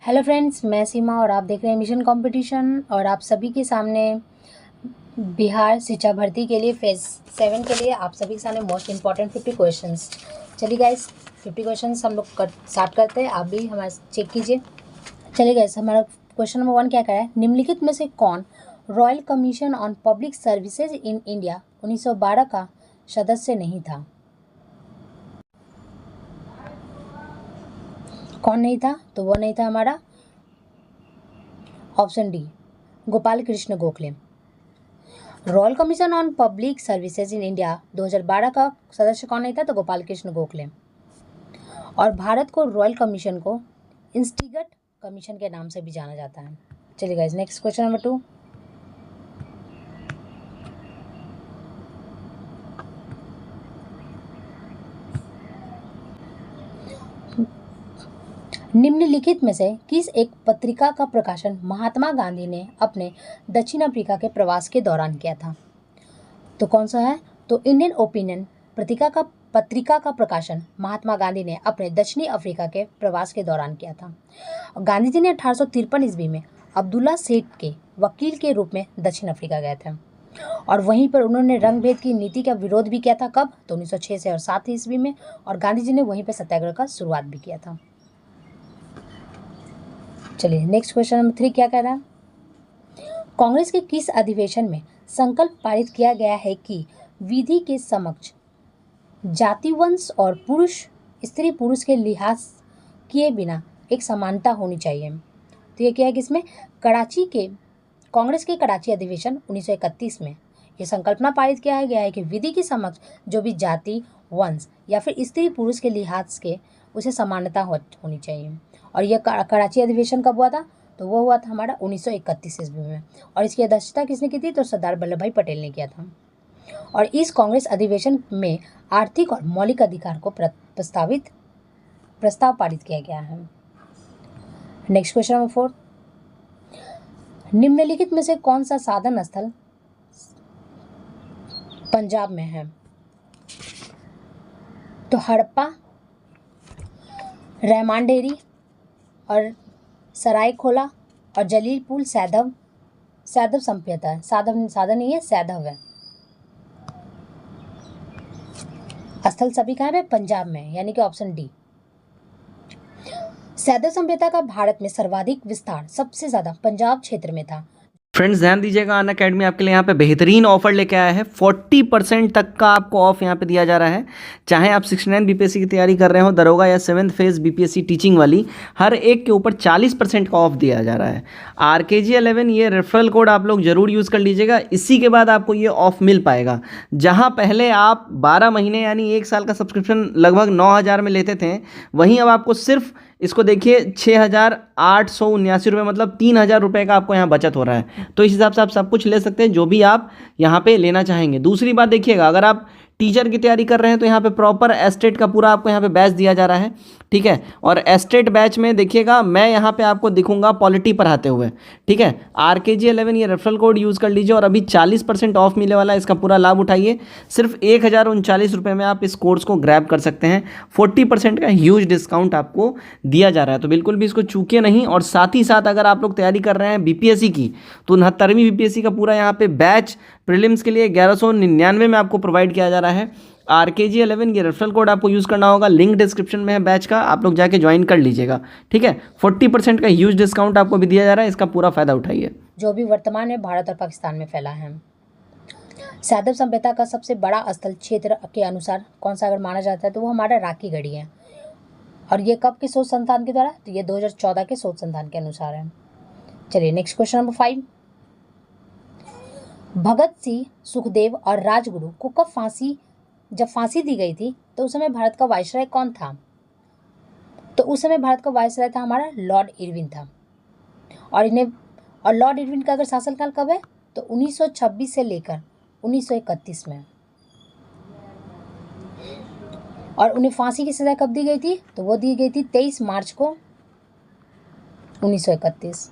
Hello friends, मैं सीमा और आप देख रहे हैं मिशन कंपटीशन। और आप सभी के सामने बिहार शिक्षा भर्ती के लिए फेज़ 7 के लिए आप सभी के सामने मोस्ट इंपॉर्टेंट 50 क्वेश्चंस। चलिए गाइस, 50 क्वेश्चंस हम लोग स्टार्ट करते हैं। आप भी हमारे चेक कीजिए। चलिए गाइस, हमारा क्वेश्चन नंबर 1 क्या कह रहा है, निम्नलिखित में से कौन royal commission on public services in India 1912 का सदस्य नहीं था? कौन नहीं था? तो वो नहीं था हमारा option D, Gopal Krishna Gokhale. Royal commission on public services in India 2012 का सदस्य कौन नहीं था? तो गोपाल कृष्ण गोखले। और भारत को रॉयल कमीशन को इंस्टीगट कमीशन के नाम से भी जाना जाता है। चलिए गाइस, नेक्स्ट क्वेश्चन नंबर 2। निम्नलिखित में से किस एक पत्रिका का प्रकाशन महात्मा गांधी ने अपने दक्षिण अफ्रीका के प्रवास के दौरान किया था? तो कौन सा है? तो इंडियन ओपिनियन पत्रिका का प्रकाशन महात्मा गांधी ने अपने दक्षिणी अफ्रीका के प्रवास के दौरान किया था। गांधी जी ने 1853 ईस्वी में अब्दुल्ला सेठ के वकील के रूप में दक्षिण अफ्रीका गए थे और वहीं पर उन्होंने रंग भेद की नीति का विरोध भी किया था। कब? तो 1906 से और 7 ईस्वी में। और गांधी जी ने वहीं पर सत्याग्रह का शुरुआत भी किया था। चलिए नेक्स्ट क्वेश्चन नंबर 3 क्या कह रहा है, कांग्रेस के किस अधिवेशन में संकल्प पारित किया गया है कि विधि के समक्ष जाति वंश और स्त्री पुरुष के लिहाज किए बिना एक समानता होनी चाहिए? तो ये क्या है, किसमें? कांग्रेस के कराची अधिवेशन 1931 में ये संकल्पना पारित किया गया है कि विधि के समक्ष जो भी जाति वंश या फिर स्त्री पुरुष के लिहाज के उसे समानता होनी चाहिए। और यह कराची अधिवेशन कब हुआ था? तो वो हुआ था हमारा 1931 ईस्वी में। और इसकी अध्यक्षता किसने की थी? तो सरदार वल्लभ भाई पटेल ने किया था। और इस कांग्रेस अधिवेशन में आर्थिक और मौलिक अधिकार को प्रस्ताव पारित किया गया है। नेक्स्ट क्वेश्चन नंबर 4, निम्नलिखित में से कौन सा साधन स्थल पंजाब में है? तो हड़प्पा, रहमान डेरी और सरायखोला और जलीलपुर सैदव संप्यता है। साधन नहीं है, सैदव है। स्थल सभी कहाँ पे? पंजाब में, यानी कि ऑप्शन डी। सैदव संप्यता का भारत में सर्वाधिक विस्तार सबसे ज्यादा पंजाब क्षेत्र में था। फ्रेंड्स ध्यान दीजिएगा, अन अकेडमी आपके लिए यहाँ पे बेहतरीन ऑफर लेके आया है। 40% तक का आपको ऑफ यहाँ पे दिया जा रहा है। चाहे आप 69 बीपीएससी की तैयारी कर रहे हो, दरोगा या 7th फेज बीपीएससी टीचिंग वाली, हर एक के ऊपर 40% का ऑफ दिया जा रहा है। RKG11 ये रेफरल कोड आप लोग जरूर यूज़ कर लीजिएगा, इसी के बाद आपको ये ऑफ मिल पाएगा। जहाँ पहले आप 12 महीने यानी 1 साल का सब्सक्रिप्शन लगभग 9,000 में लेते थे, वहीं अब आपको सिर्फ इसको देखिए 6,879 रुपये, मतलब 3,000 रुपये का आपको यहाँ बचत हो रहा है। तो इस हिसाब से आप सब कुछ ले सकते हैं जो भी आप यहाँ पे लेना चाहेंगे। दूसरी बात देखिएगा, अगर आप टीचर की तैयारी कर रहे हैं तो यहाँ पे प्रॉपर एस्टेट का पूरा आपको यहाँ पे बैच दिया जा रहा है, ठीक है। और एस्टेट बैच में देखिएगा, मैं यहाँ पे आपको दिखूंगा पॉलिटी पढ़ाते हुए, ठीक है। RKG11 ये रेफरल कोड यूज़ कर लीजिए और अभी 40% ऑफ मिलने वाला है, इसका पूरा लाभ उठाइए। सिर्फ 1,039 रुपये में आप इस कोर्स को ग्रैब कर सकते हैं। 40% का ह्यूज डिस्काउंट आपको दिया जा रहा है, तो बिल्कुल भी इसको चूकिए नहीं। और साथ ही साथ अगर आप लोग तैयारी कर रहे हैं बीपीएससी की, तो 69वीं बीपीएससी का पूरा यहाँ पे बैच प्रीलिम्स के लिए 1199 में आपको प्रोवाइड किया जा रहा है। RKG11 ये रेफरल कोड आपको यूज़ करना होगा, लिंक डिस्क्रिप्शन में है बैच का, आप लोग जाके ज्वाइन कर लीजिएगा, ठीक है। 40% का ह्यूज डिस्काउंट आपको भी दिया जा रहा है, इसका पूरा फायदा उठाइए। जो भी वर्तमान में भारत और पाकिस्तान में फैला है। सैदव संप्यता का सबसे बड़ा स्थल क्षेत्र के अनुसार कौन सा अगर माना जाता है तो वो हमारा राखी गढ़ी है। और ये कब के शोध संस्थान के द्वारा? तो ये 2014 के शोध संस्थान के अनुसार है। चलिए next question number 5, Bhagat Singh, Sukhdev और राजगुरु को जब फांसी दी गई थी तो उस समय भारत का वायसराय कौन था? तो उस समय भारत का वायसराय था हमारा लॉर्ड इरविन था। और लॉर्ड इरविन का अगर शासनकाल कब है? तो 1926 से लेकर 1931 में। और उन्हें फांसी की सजा कब दी गई थी? तो वो दी गई थी 23 मार्च को 1931।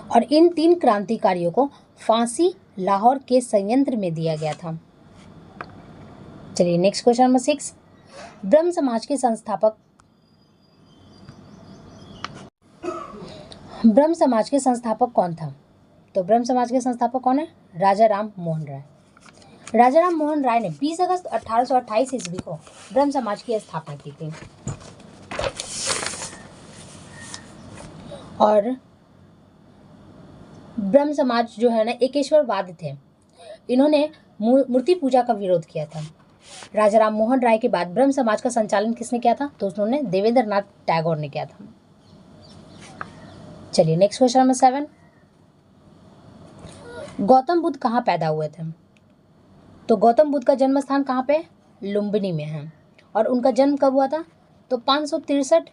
और इन 3 क्रांतिकारियों को फांसी लाहौर के संयंत्र में दिया गया था। चलिए नेक्स्ट क्वेश्चन नंबर 6, ब्रह्म समाज के संस्थापक ब्रह्म समाज के संस्थापक कौन था? तो ब्रह्म समाज के संस्थापक कौन है? राजा राम मोहन राय। राजा राम मोहन राय ने 20 अगस्त 1828 ईस्वी को ब्रह्म समाज की स्थापना की थी। और ब्रह्म समाज जो है ना एकेश्वरवादी थे। इन्होंने मूर्ति पूजा का विरोध किया था। राजा राम मोहन राय के बाद ब्रह्म समाज का संचालन किसने किया था? तो उन्होंने देवेंद्र नाथ टैगोर ने किया था। चलिए next question number 7। Gautam Buddha कहाँ पैदा हुए थे? तो गौतम बुद्ध का जन्म स्थान कहाँ पे? लुम्बिनी में है। और उनका जन्म कब हुआ था? तो 563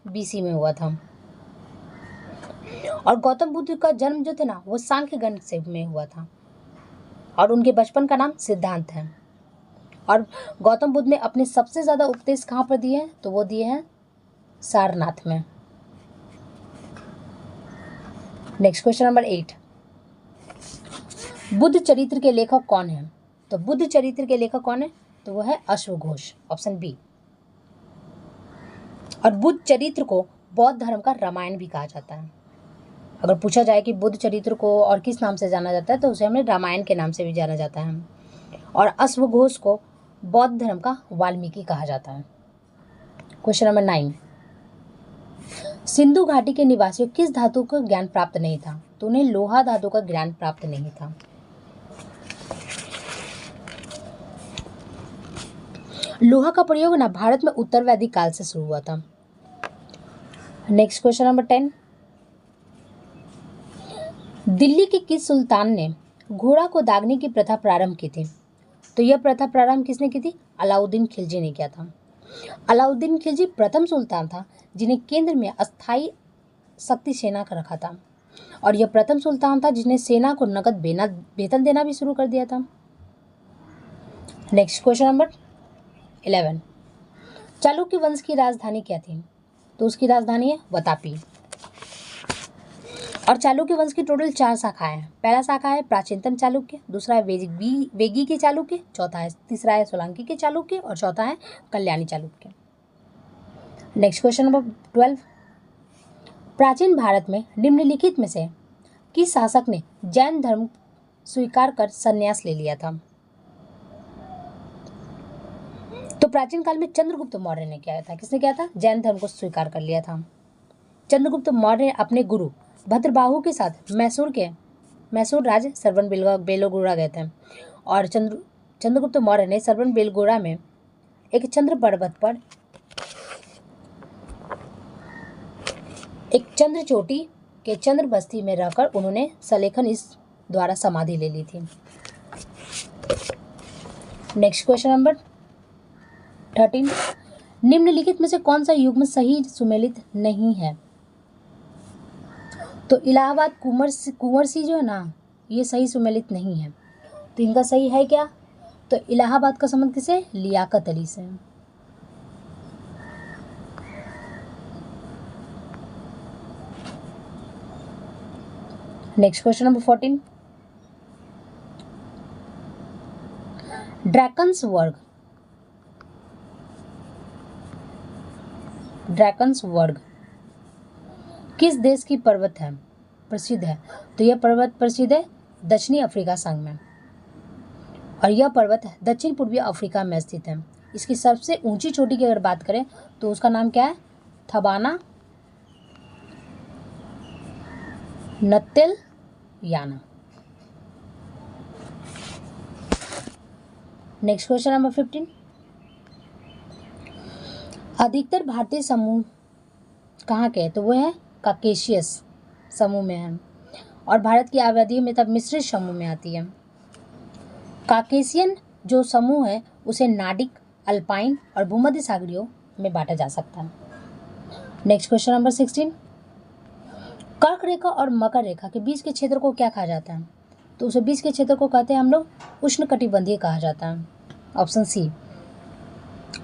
BC में हुआ था। और गौतम बुद्ध का जन्म जो थे ना वो सांख्य गण से में हुआ था। और उनके बचपन का नाम सिद्धांत है। और गौतम बुद्ध ने अपने सबसे ज़्यादा उपदेश कहाँ पर दिए हैं? तो वो दिए हैं सारनाथ में। Next question number 8। बुद्ध चरित्र के लेखक कौन है? तो बुद्ध चरित्र के लेखक कौन है? तो वो है अश्वघोष, ऑप्शन बी। और बुद्ध चरित्र को बौद्ध धर्म का रामायण भी कहा जाता है। अगर पूछा जाए कि बुद्ध चरित्र को और किस नाम से जाना जाता है तो उसे हमें रामायण के नाम से भी जाना जाता है। और अश्वघोष को बौद्ध धर्म का वाल्मीकि कहा जाता है। Question number 9। सिंधु घाटी के निवासियों किस धातु का ज्ञान प्राप्त नहीं था? तो उन्हें लोहा धातु का ज्ञान प्राप्त नहीं था। लोहा का प्रयोग ना भारत में उत्तर वैदिक काल से शुरू हुआ था। Next question number 10। दिल्ली के किस सुल्तान ने घोड़ा को दागने की प्रथा प्रारंभ की थी? तो यह प्रथा प्रारंभ किसने की थी? अलाउद्दीन खिलजी ने किया था। अलाउद्दीन खिलजी प्रथम सुल्तान था जिन्हें केंद्र में अस्थायी शक्ति सेना का रखा था। और यह प्रथम सुल्तान था जिसने सेना को नकद वेतन देना भी शुरू कर दिया था। Next question number 11। चालुक्य वंश की राजधानी क्या थी? तो उसकी राजधानी है वातापी। और चालुक्य वंश की टोटल 4 शाखाएं हैं। पहला शाखा है प्राचीनतम चालुक्य, दूसरा है वेगी के चालुक्य, तीसरा है सोलंकी के चालुक्य और चौथा है Kalyani Chalukya. Next question number 12। प्राचीन भारत में निम्नलिखित में से किस शासक ने जैन धर्म स्वीकार कर संन्यास ले लिया था? तो प्राचीन काल में चंद्रगुप्त मौर्य ने किया था। किसने किया था? जैन धर्म को स्वीकार कर लिया था। चंद्रगुप्त मौर्य अपने गुरु भद्रबाहु के साथ मैसूर राज्य सरवन बेलगोड़ा गए थे। और चंद्रगुप्त मौर्य ने सरवन बेलगोड़ा में एक चंद्र पर्वत पर एक चंद्र चोटी के चंद्र बस्ती में रहकर उन्होंने सलेखन इस द्वारा समाधि ले ली थी। Next question number 13। निम्नलिखित में से कौन सा युग्म सही सुमेलित नहीं है? तो इलाहाबाद कुंवर सी जो है ना ये सही सुमेलित नहीं है। तो इनका सही है क्या? तो इलाहाबाद का संबंध किसे? लियाकत अली से। Next question number 14। ड्रैकन्स वर्ग किस देश की पर्वत है प्रसिद्ध है? तो यह पर्वत प्रसिद्ध है दक्षिणी अफ्रीका संघ में। और यह पर्वत दक्षिण पूर्वी अफ्रीका में स्थित है। इसकी सबसे ऊंची चोटी की अगर बात करें तो उसका नाम क्या है? थबाना नत्तेल याना। Next question number 15। अधिकतर भारतीय समूह कहाँ के? तो वो है काकेशियस समूह में है। और भारत की आबादी में तब मिश्रित समूह में आती है। काकेशियन जो समूह है उसे नार्डिक, अल्पाइन और भूमध्य सागरीय में बांटा जा सकता है। Next question number 16। कर्क रेखा और मकर रेखा के बीच के क्षेत्र को क्या कहा जाता है? तो उसे बीच के क्षेत्र को कहते हैं हम लोग उष्णकटिबंधीय कहा जाता है, ऑप्शन सी।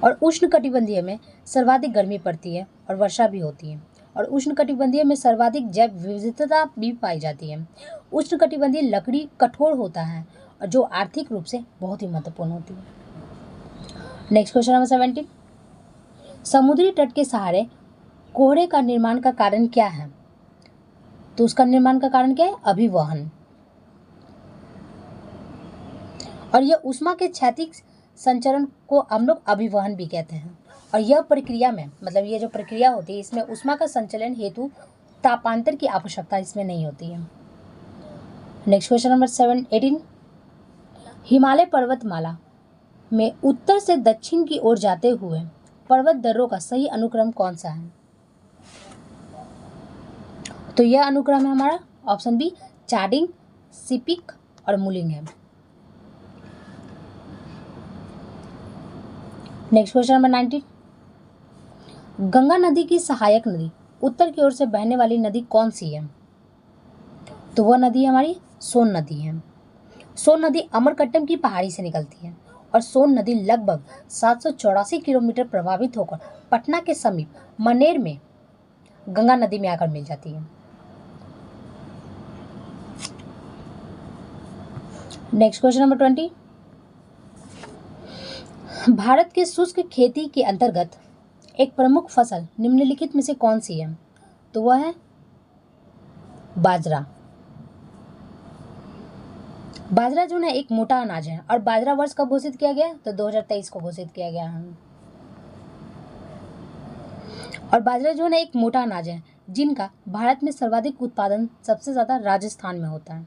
और उष्णकटिबंधीय में सर्वाधिक गर्मी पड़ती है और वर्षा भी होती है। और उष्णकटिबंधीय में सर्वाधिक जैव विविधता भी पाई जाती है। उष्णकटिबंधीय लकड़ी कठोर होता है और जो आर्थिक रूप से बहुत ही महत्वपूर्ण होती है। Next question number 17। समुद्री तट के सहारे कोहरे का निर्माण का कारण क्या है? तो उसका निर्माण का कारण क्या है? अभिवहन। और यह ऊष्मा के क्षैतिज संचरण को हम लोग अभिवहन भी कहते हैं। और यह प्रक्रिया में, मतलब ये जो प्रक्रिया होती है, इसमें ऊष्मा का संचलन हेतु तापांतर की आवश्यकता इसमें नहीं होती है। Next question number 18। हिमालय पर्वतमाला में उत्तर से दक्षिण की ओर जाते हुए पर्वत दर्रों का सही अनुक्रम कौन सा है? तो यह अनुक्रम है हमारा ऑप्शन बी, चाडिंग, सिपिक और मुलिंगहम। Next question number 19। गंगा नदी की सहायक नदी उत्तर की ओर से बहने वाली नदी कौन सी है? तो वह नदी हमारी सोन नदी है। सोन नदी अमरकट्टम की पहाड़ी से निकलती है और सोन नदी लगभग 784 किलोमीटर प्रभावित होकर पटना के समीप मनेर में गंगा नदी में आकर मिल जाती है। Next question number 20। भारत के शुष्क खेती के अंतर्गत एक प्रमुख फसल निम्नलिखित में से कौन सी है? तो वह है बाजरा। बाजरा जो है एक मोटा अनाज है और बाजरा वर्ष कब घोषित किया गया? तो 2023 को घोषित किया गया है। और बाजरा जो है एक मोटा अनाज है जिनका भारत में सर्वाधिक उत्पादन सबसे ज्यादा राजस्थान में होता है।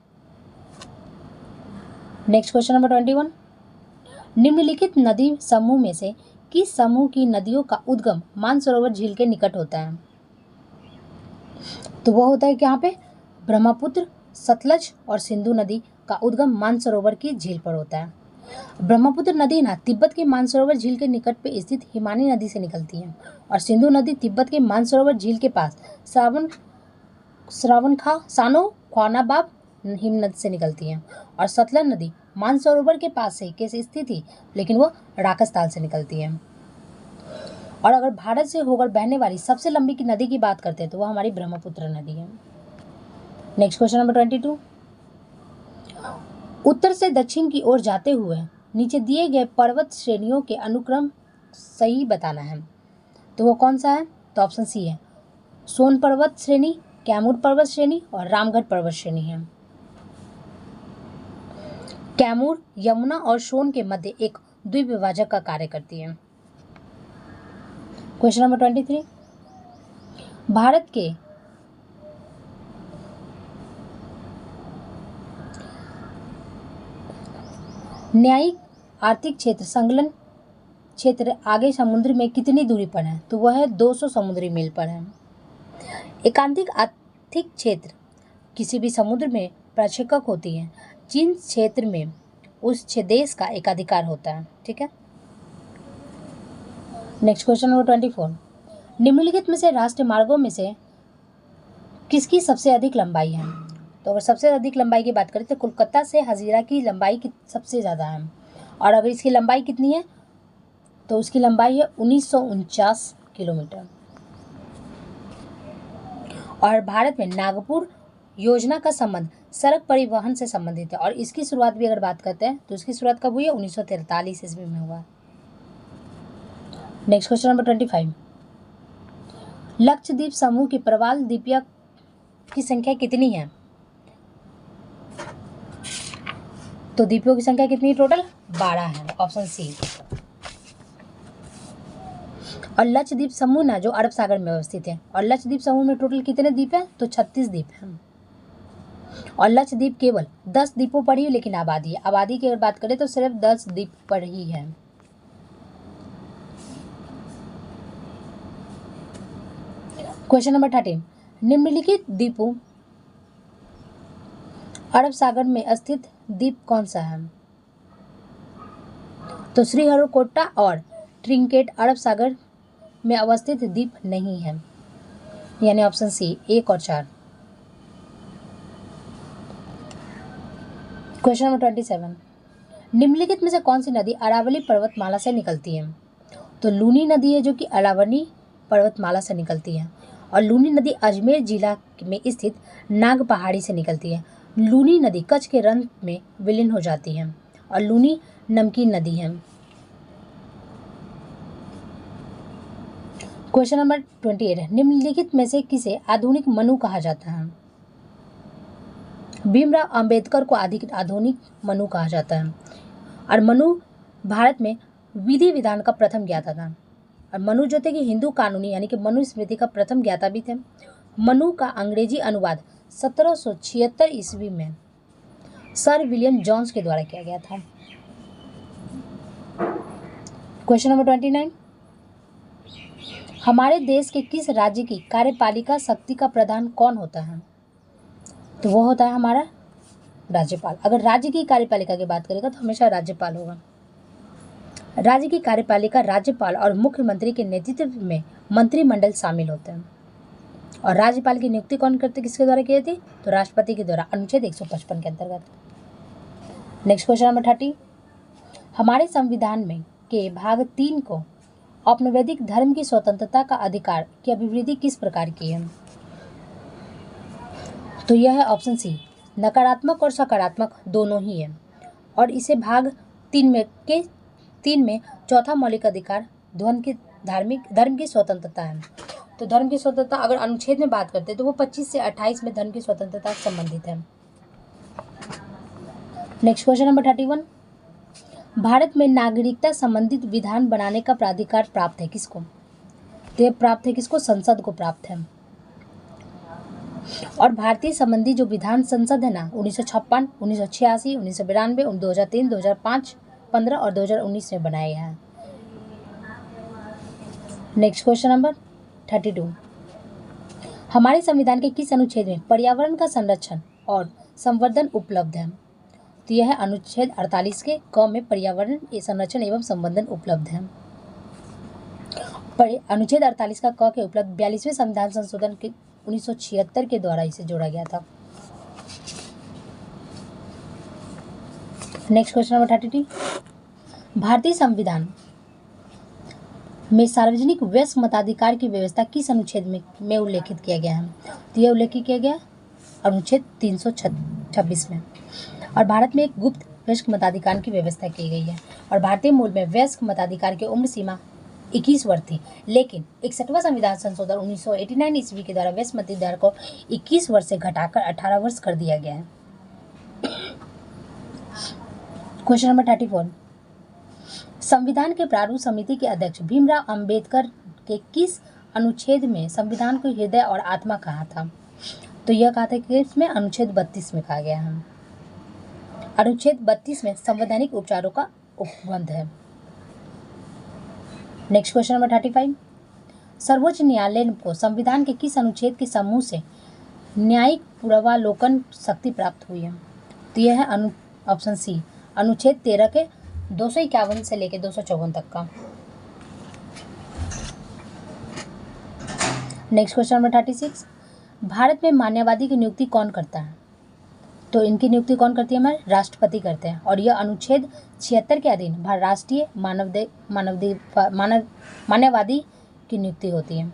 Next question number 21। निम्नलिखित नदी समूह में से किस समूह की नदियों का उद्गम मानसरोवर झील के निकट होता है? तो वो होता है कि यहाँ पे ब्रह्मपुत्र, सतलज और सिंधु नदी का उद्गम मानसरोवर की झील पर होता है। ब्रह्मपुत्र नदी ना तिब्बत के मानसरोवर झील के निकट पे स्थित हिमानी नदी से निकलती है और सिंधु नदी तिब्बत के मानसरोवर झील के पास सानो ख्वानाबाब हिम नदी से निकलती है। और सतलज नदी मानसरोवर के पास से कैसे स्थित थी, लेकिन वो राकसताल से निकलती है। और अगर भारत से होकर बहने वाली सबसे लंबी की नदी की बात करते हैं तो वह हमारी ब्रह्मपुत्र नदी है। Next question number 22। उत्तर से दक्षिण की ओर जाते हुए नीचे दिए गए पर्वत श्रेणियों के अनुक्रम सही बताना है। तो वो कौन सा है? तो ऑप्शन सी है, सोन पर्वत श्रेणी, कैमूर पर्वत श्रेणी और रामगढ़ पर्वत श्रेणी है। कैमूर यमुना और सोन के मध्य एक द्विविभाजक का कार्य करती है। Question number 23। भारत के न्यायिक आर्थिक क्षेत्र संलग्न क्षेत्र आगे समुद्र में कितनी दूरी पर है? तो वह है 200 समुद्री मील पर है। एकांतिक आर्थिक क्षेत्र किसी भी समुद्र में प्रक्षेपक होती है जिन क्षेत्र में उस देश का एकाधिकार होता है। ठीक है। Next question number 24। निम्नलिखित में से राष्ट्रीय मार्गों में से किसकी सबसे अधिक लंबाई है? तो अगर सबसे अधिक लंबाई की बात करें तो कोलकाता से हजीरा की लंबाई सबसे ज़्यादा है। और अगर इसकी लंबाई कितनी है तो उसकी लंबाई है 1949 किलोमीटर। और भारत में नागपुर योजना का संबंध सड़क परिवहन से संबंधित है और इसकी शुरुआत भी अगर बात करते हैं तो इसकी शुरुआत कब हुई है? 1943 ईस्वी में हुआ। Next question number 25। लक्षद्वीप समूह की प्रवाल द्वीपिया की संख्या कितनी है? तो द्वीपों की संख्या कितनी टोटल? 12 है, ऑप्शन सी। और लक्षद्वीप समूह ना जो अरब सागर में अवस्थित है और लक्षद्वीप समूह में टोटल कितने द्वीप हैं? तो 36 द्वीप हैं। और लक्षद्वीप केवल 10 द्वीपों पर ही लेकिन आबादी है। आबादी की अगर बात करें तो सिर्फ 10 द्वीप पर ही है। Question number 13। निम्नलिखित द्वीपों अरब सागर में स्थित द्वीप कौन सा है? तो श्रीहरिकोटा और ट्रिंकेट अरब सागर में अवस्थित द्वीप नहीं है, यानी ऑप्शन सी 1 और 4। Question number 27। निम्नलिखित में से कौन सी नदी अरावली पर्वतमाला से निकलती है? तो लूनी नदी है जो कि अरावली पर्वतमाला से निकलती है और लूनी नदी अजमेर जिला में स्थित नाग पहाड़ी से निकलती है। लूनी नदी कच्छ के रन में विलीन हो जाती है और लूनी नमकीन नदी है। Question number 28। निम्नलिखित में से किसे आधुनिक मनु कहा जाता है? भीमराव अंबेडकर को आधुनिक मनु कहा जाता है और मनु भारत में विधि विधान का प्रथम ज्ञाता था। और मनु जो थे कि हिंदू कानूनी यानी कि मनुस्मृति का प्रथम ज्ञाता भी थे। मनु का अंग्रेजी अनुवाद 1776 ईस्वी में सर विलियम जोन्स के द्वारा किया गया था। क्वेश्चन नंबर 29, हमारे देश के किस राज्य की कार्यपालिका शक्ति का प्रधान कौन होता है? तो वो होता है हमारा राज्यपाल। अगर राज्य की कार्यपालिका की बात करेगा तो हमेशा राज्यपाल होगा। राज्य की कार्यपालिका राज्यपाल और मुख्यमंत्री के नेतृत्व में मंत्रिमंडल शामिल होते हैं। और राज्यपाल की नियुक्ति कौन करते, किसके द्वारा की जाती? तो राष्ट्रपति के द्वारा, अनुच्छेद 155 के अंतर्गत। नेक्स्ट क्वेश्चन नंबर 30, हमारे संविधान में के भाग 3 को औपनिवेदिक धर्म की स्वतंत्रता का अधिकार की अभिवृद्धि किस प्रकार की है? तो यह है ऑप्शन सी, नकारात्मक और सकारात्मक दोनों ही है। और इसे भाग 3 में चौथा मौलिक अधिकार धर्म की स्वतंत्रता है। तो धर्म की स्वतंत्रता अगर अनुच्छेद में बात करते हैं तो वो 25 से 28 में धर्म की स्वतंत्रता से संबंधित है। नेक्स्ट क्वेश्चन नंबर 31, भारत में नागरिकता संबंधित विधान बनाने का प्राधिकार प्राप्त है किसको? तो यह प्राप्त है किसको? संसद को प्राप्त है। और भारतीय संबंधी जो विधान संसद है ना 1956, 1986, 1992, 2003, 2005, 15 और 2019 में बनाया गया है। नेक्स्ट क्वेश्चन नंबर 32, हमारे संविधान के किस अनुच्छेद में पर्यावरण का संरक्षण और संवर्धन उपलब्ध है? तो यह है अनुच्छेद 48 के क में पर्यावरण संरक्षण एवं संवर्धन उपलब्ध है। अनुच्छेद 48 का क के उपलब्ध 42वें संविधान संशोधन के 1976 के द्वारा इसे जोड़ा गया था। नेक्स्ट क्वेश्चन नंबर 33, भारतीय संविधान में सार्वजनिक वयस्क मताधिकार की व्यवस्था किस अनुच्छेद में उल्लेखित किया गया है? तो यह उल्लेखित किया गया अनुच्छेद 326 में। और भारत में एक गुप्त वयस्क मताधिकार की व्यवस्था की गई है। और भारतीय मूल में वयस्क मताधिकार की उम्र सीमा 21 वर्ष थी, लेकिन 61वां संविधान संशोधन 1989 ईस्वी के द्वारा वयस्क मताधिकार को 21 वर्ष से घटाकर 18 वर्ष कर दिया गया है। क्वेश्चन नंबर 34, संविधान के प्रारूप समिति के अध्यक्ष भीमराव अंबेडकर के किस अनुच्छेद में संविधान को हृदय और आत्मा कहा था? तो यह कहा था कि इसमें अनुच्छेद 32 में कहा गया है। अनुच्छेद 32 में संवैधानिक उपचारों का उपबंध है। नेक्स्ट क्वेश्चन नंबर 35, सर्वोच्च न्यायालय को संविधान के किस अनुच्छेद के समूह से न्यायिक पूर्वावलोकन शक्ति प्राप्त हुई है? तो यह है ऑप्शन सी, अनुच्छेद 13 के 251 से लेकर 254 तक का। नेक्स्ट क्वेश्चन नंबर 36, भारत में मान्यवादी की नियुक्ति कौन करता है? तो इनकी नियुक्ति कौन करती है? हमारे राष्ट्रपति करते हैं। और यह अनुच्छेद 76 के अधीन राष्ट्रीय मान्यवादी की नियुक्ति होती है।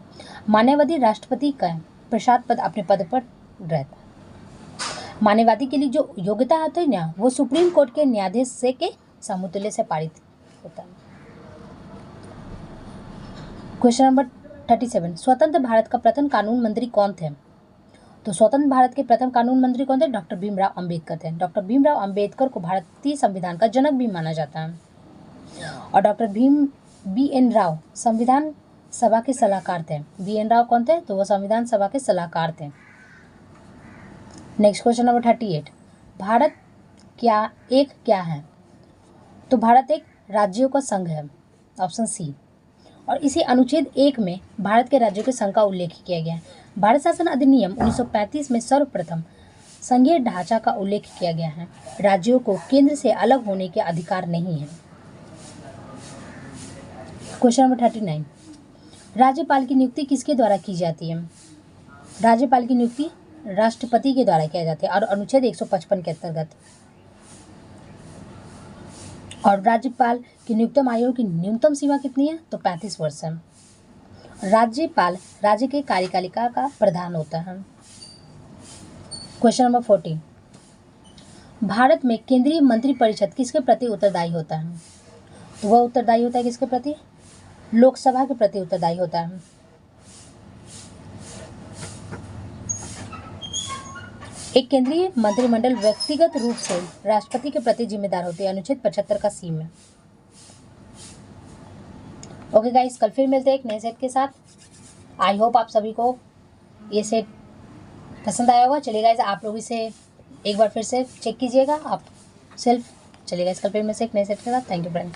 मान्यवादी राष्ट्रपति का प्रसाद पद अपने पद पर रहता है। मान्यवादी के लिए जो योग्यता होती है ना, वो सुप्रीम कोर्ट के न्यायाधीश से के समतुल्य से पारित होता है। क्वेश्चन नंबर 37, स्वतंत्र भारत का प्रथम कानून मंत्री कौन थे? तो स्वतंत्र भारत के प्रथम कानून मंत्री कौन थे? डॉक्टर भीमराव अंबेडकर थे। डॉक्टर भीमराव अंबेडकर को भारतीय संविधान का जनक भी माना जाता है। और डॉक्टर बी.एन. राव संविधान सभा के सलाहकार थे। बी.एन. राव कौन थे? तो वो संविधान सभा के सलाहकार थे। नेक्स्ट क्वेश्चन नंबर 38, भारत क्या है? तो भारत एक राज्यों का संघ है, ऑप्शन सी। और इसी अनुच्छेद 1 में भारत के राज्यों के संघ का उल्लेख किया गया है। भारत शासन अधिनियम 1935 में सर्वप्रथम संघीय ढांचा का उल्लेख किया गया है। राज्यों को केंद्र से अलग होने के अधिकार नहीं है। क्वेश्चन नंबर 39, राज्यपाल की नियुक्ति किसके द्वारा की जाती है? राज्यपाल की नियुक्ति राष्ट्रपति के द्वारा किया जाता है और अनुच्छेद 155 के अंतर्गत। और राज्यपाल की नियुक्ति आयु की न्यूनतम सीमा कितनी है? तो 35 वर्ष है। राज्यपाल राज्य के कार्यपालिका का प्रधान होता है। क्वेश्चन नंबर 40, भारत में केंद्रीय मंत्रिपरिषद किसके प्रति उत्तरदायी होता है? तो वह उत्तरदायी होता है किसके प्रति? लोकसभा के प्रति उत्तरदायी होता है। एक केंद्रीय मंत्रिमंडल व्यक्तिगत रूप से राष्ट्रपति के प्रति जिम्मेदार होते हैं, अनुच्छेद 75 का सी में। ओके गाइस, कल फिर मिलते हैं एक नए सेट के साथ। आई होप आप सभी को ये सेट पसंद आया होगा। चलिए गाइस, आप लोग इसे एक बार फिर से चेक कीजिएगा आप सेल्फ। चलिए गाइस, कल फिर मिलते हैं एक नए सेट के साथ। Thank you friend.